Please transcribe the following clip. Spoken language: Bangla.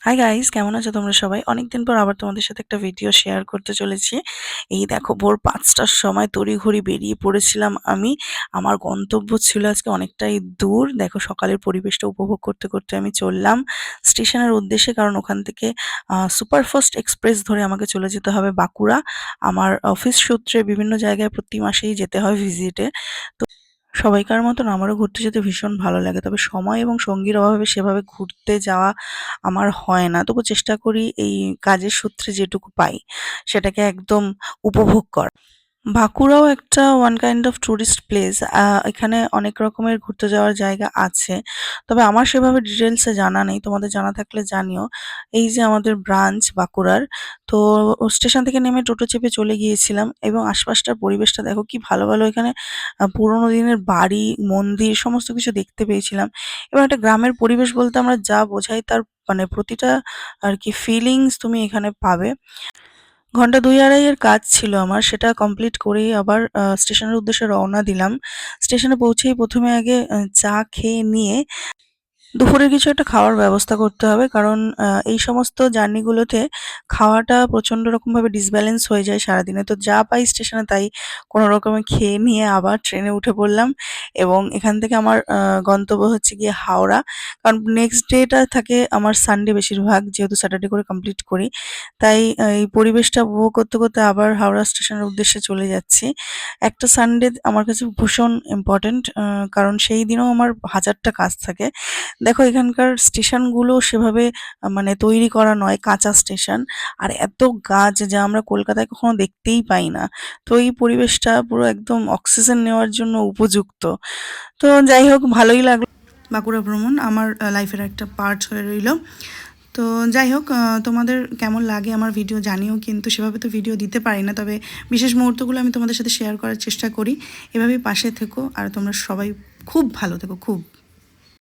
হাই গাইস, কেমন আছো তোমরা সবাই? অনেকদিন পর আবার তোমাদের সাথে একটা ভিডিও শেয়ার করতে চলেছি। এই দেখো, ভোর ৫টার সময় তড়িঘড়ি বেরিয়ে পড়েছিলাম আমি। আমার গন্তব্য ছিল আজকে অনেকটাই দূর। দেখো, সকালের পরিবেশটা উপভোগ করতে করতে আমি চললাম স্টেশনের উদ্দেশ্যে, কারণ ওখান থেকে সুপারফাস্ট এক্সপ্রেস ধরে আমাকে চলে যেতে হবে বাঁকুড়া। আমার অফিস সূত্রে বিভিন্ন জায়গায় প্রতি মাসেই যেতে হয় ভিজিটে। তো সবাইকার মতন আমারও ঘুরতে যেতে ভীষণ ভালো লাগে। তবে সময় এবং সঙ্গীর অভাবে সেভাবে ঘুরতে যাওয়া আমার হয় না। তবু চেষ্টা করি এই কাজের সূত্রে যেটুকু পাই সেটাকে একদম উপভোগ করার। বাঁকুড়াও একটা one kind of tourist place. এখানে অনেক রকমের ঘুরতে যাওয়ার জায়গা আছে। তবে আমার সেভাবে ডিটেইলসে জানা নেই। তোমাদের জানা থাকলে জানিও। এই যে আমাদের ব্রাঞ্চ বাঁকুড়ার, তো স্টেশন থেকে নেমে টোটো চেপে চলে গিয়েছিলাম এবং আশপাশটার পরিবেশটা দেখো কি ভালো, ভালো এখানে পুরোনো দিনের বাড়ি, মন্দির সমস্ত কিছু দেখতে পেয়েছিলাম। এবং একটা গ্রামের পরিবেশ বলতে আমরা যা বোঝাই তার মানে প্রতিটা আরকি ফিলিংস তুমি এখানে পাবে। ঘন্টা ২-২.৫ এর কাজ ছিল আমার। সেটা কমপ্লিট করেই আবার স্টেশনের উদ্দেশ্যে রওনা দিলাম। স্টেশনে পৌঁছেই ১ম এ আগে চা খেয়ে নিয়ে দুপুরের কিছু একটা খাওয়ার ব্যবস্থা করতে হবে। কারণ এই সমস্ত জার্নিগুলোতে খাওয়াটা প্রচণ্ড রকমভাবে ডিসব্যালেন্স হয়ে যায় সারাদিনে। তো যা পাই স্টেশনে তাই কোনো রকমে খেয়ে নিয়ে আবার ট্রেনে উঠে পড়লাম এবং এখান থেকে আমার গন্তব্য হচ্ছে গিয়ে হাওড়া। কারণ নেক্সট ডেটা থাকে আমার সানডে বেশিরভাগ, যেহেতু স্যাটারডে করে কমপ্লিট করি। তাই এই পরিবেশটা উপভোগ করতে, করতে আবার হাওড়া স্টেশনের উদ্দেশ্যে চলে যাচ্ছি। একটা সানডে আমার কাছে ভীষণ ইম্পোর্টেন্ট, কারণ সেই দিনেও আমার হাজারটা কাজ থাকে। দেখো, এখানকার স্টেশনগুলো সেভাবে মানে তৈরি করা নয়, কাঁচা স্টেশন। আর এত গাছ যা আমরা কলকাতায় কখনো দেখতেই পাই না। তো এই পরিবেশটা পুরো একদম অক্সিজেন নেওয়ার জন্য উপযুক্ত। তো যাই হোক, ভালোই লাগলো। বাঁকুড়া ভ্রমণ আমার লাইফের একটা পার্ট হয়ে রইল। তো যাই হোক, তোমাদের কেমন লাগে আমার ভিডিও জানিও, কিন্তু সেভাবে তো ভিডিও দিতে পারি না। তবে বিশেষ মুহূর্তগুলো আমি তোমাদের সাথে শেয়ার করার চেষ্টা করি। এভাবেই পাশে থেকো আর তোমরা সবাই খুব ভালো থেকো, খুব।